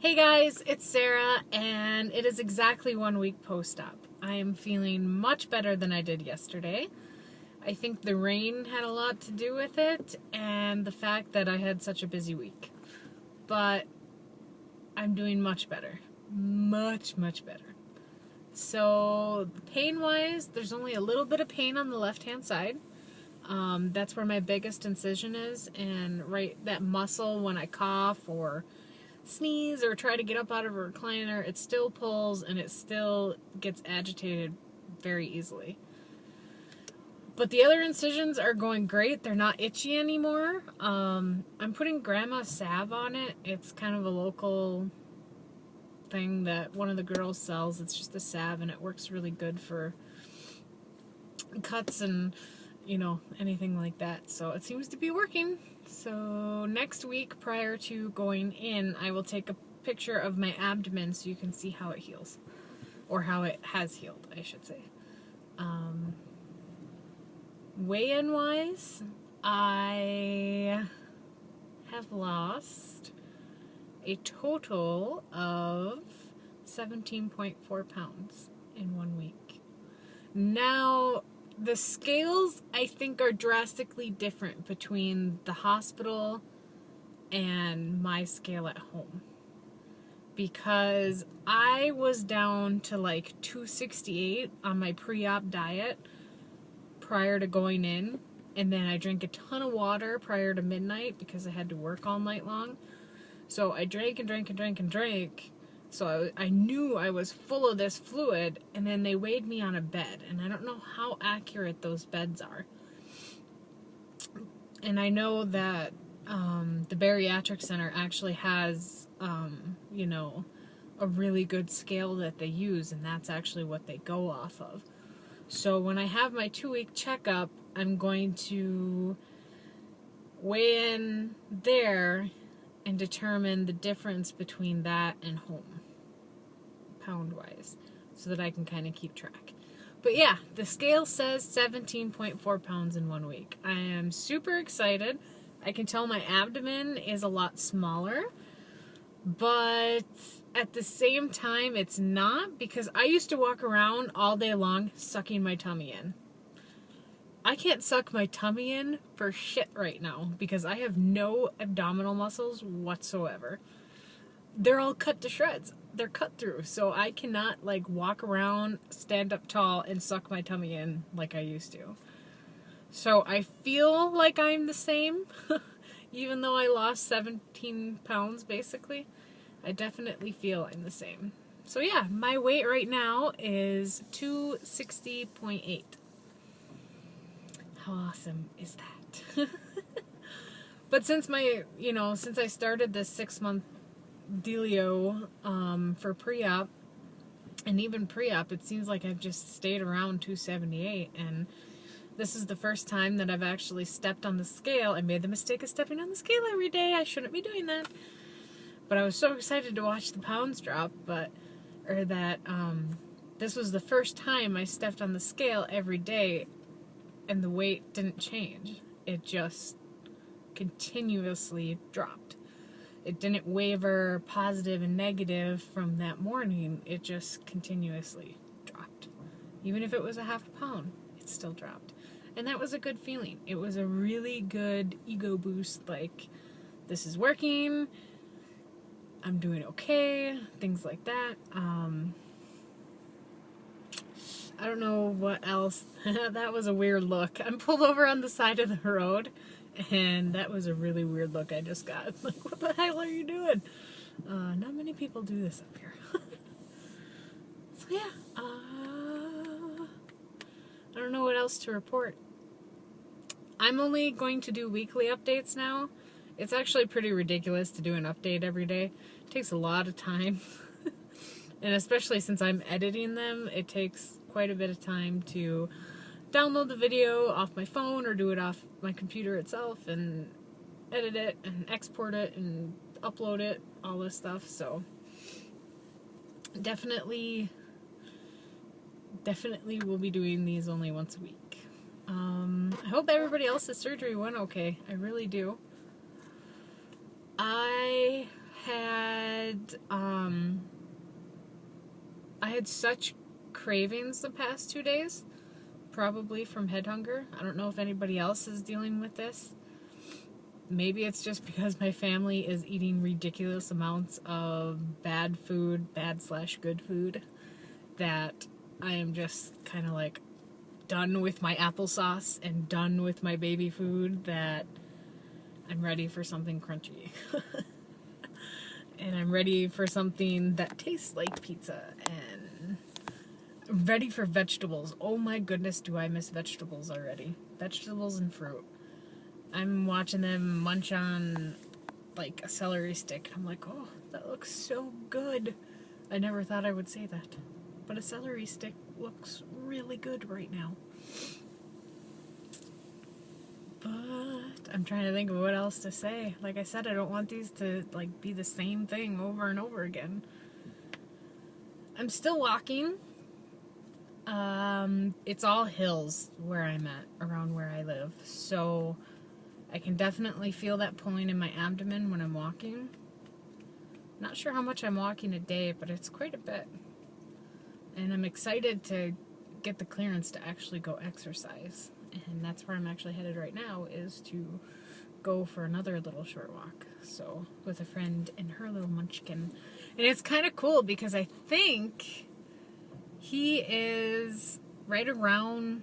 Hey guys, it's Sarah, and it is exactly 1 week post-op. I am feeling much better than I did yesterday. I think the rain had a lot to do with it, and the fact that I had such a busy week. But I'm doing much better. Much better. So, pain-wise, there's only a little bit of pain on the left-hand side. That's where my biggest incision is, and right that muscle when I cough or sneeze or try to get up out of a recliner, it still pulls and it still gets agitated very easily. But the other incisions are going great. They're not itchy anymore. I'm putting grandma salve on it. It's kind of a local thing that one of the girls sells. It's just a salve and it works really good for cuts and anything like that. So it seems to be working. So next week, prior to going in, I will take a picture of my abdomen so you can see how it heals. Or how it has healed, I should say. Weigh-in wise, I have lost a total of 17.4 pounds in 1 week. Now, the scales, I think, are drastically different between the hospital and my scale at home. Because I was down to like 268 on my pre-op diet prior to going in. And then I drank a ton of water prior to midnight because I had to work all night long. So I drank and drank and drank and drank. So I knew I was full of this fluid, and then they weighed me on a bed, and I don't know how accurate those beds are. And I know that the bariatric center actually has, a really good scale that they use, and that's actually what they go off of. So when I have my 2-week checkup, I'm going to weigh in there and determine the difference between that and home, pound-wise, so that I can kind of keep track. But yeah, the scale says 17.4 pounds in 1 week. I am super excited. I can tell my abdomen is a lot smaller, but at the same time, it's not, because I used to walk around all day long sucking my tummy in. I can't suck my tummy in for shit right now because I have no abdominal muscles whatsoever. They're all cut to shreds. They're cut through, so I cannot walk around, stand up tall, and suck my tummy in like I used to. So I feel like I'm the same, even though I lost 17 pounds basically. I definitely feel I'm the same. So yeah, my weight right now is 260.8. How awesome is that? But since since I started this 6-month dealio for pre-op, and even pre-op, it seems like I've just stayed around 278, and this is the first time that I've actually stepped on the scale. I made the mistake of stepping on the scale every day. I shouldn't be doing that. But I was so excited to watch the pounds drop, this was the first time I stepped on the scale every day and the weight didn't change. It just continuously dropped. It didn't waver positive and negative from that morning. It just continuously dropped. Even if it was a half a pound, it still dropped. And that was a good feeling. It was a really good ego boost, like, this is working, I'm doing okay, things like that. I don't know what else. That was a weird look. I'm pulled over on the side of the road, and that was a really weird look I just got. Like, what the hell are you doing? Not many people do this up here. So yeah, I don't know what else to report. I'm only going to do weekly updates now. It's actually pretty ridiculous to do an update every day. It takes a lot of time. And especially since I'm editing them, it takes quite a bit of time to download the video off my phone or do it off my computer itself and edit it and export it and upload it, all this stuff. So definitely we'll be doing these only once a week. I hope everybody else's surgery went okay. I really do. I had I had such cravings the past 2 days, probably from head hunger. I don't know if anybody else is dealing with this. Maybe it's just because my family is eating ridiculous amounts of bad food, bad/good food, that I am just kind of like done with my applesauce and done with my baby food, that I'm ready for something crunchy. And I'm ready for something that tastes like pizza, and I'm ready for vegetables. Oh my goodness, do I miss vegetables already. Vegetables and fruit. I'm watching them munch on like a celery stick, and I'm like, oh, that looks so good. I never thought I would say that, but a celery stick looks really good right now. But I'm trying to think of what else to say. Like I said, I don't want these to like be the same thing over and over again. I'm still walking. It's all hills where I'm at, around where I live, so I can definitely feel that pulling in my abdomen when I'm walking. Not sure how much I'm walking a day, but it's quite a bit. And I'm excited to get the clearance to actually go exercise. And that's where I'm actually headed right now, is to go for another little short walk. So, with a friend and her little munchkin. And it's kind of cool because I think he is right around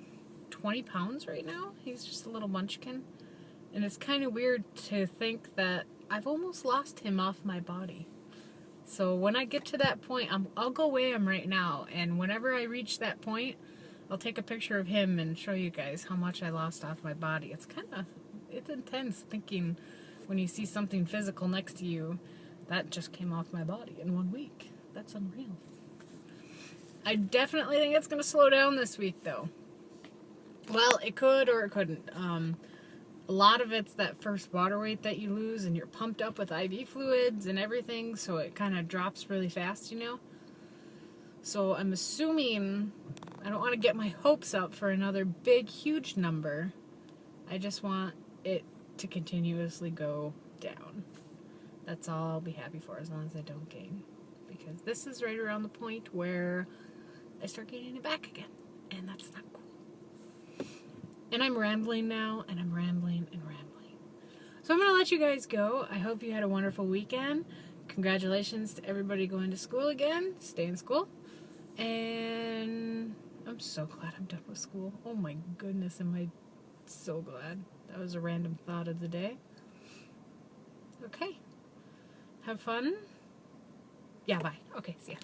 20 pounds right now. He's just a little munchkin. And it's kind of weird to think that I've almost lost him off my body. So when I get to that point, I'll go weigh him right now. And whenever I reach that point, I'll take a picture of him and show you guys how much I lost off my body. It's intense thinking when you see something physical next to you, that just came off my body in 1 week. That's unreal. I definitely think it's going to slow down this week, though. Well, it could or it couldn't. A lot of it's that first water weight that you lose, and you're pumped up with IV fluids and everything, so it kind of drops really fast, you know? So I'm assuming, I don't want to get my hopes up for another big, huge number. I just want it to continuously go down. That's all I'll be happy for, as long as I don't gain. Because this is right around the point where I start gaining it back again, and that's not cool. And I'm rambling now, and I'm rambling and rambling. So I'm going to let you guys go. I hope you had a wonderful weekend. Congratulations to everybody going to school again. Stay in school. And I'm so glad I'm done with school. Oh my goodness, am I so glad. That was a random thought of the day. Okay. Have fun. Yeah, bye. Okay, see ya.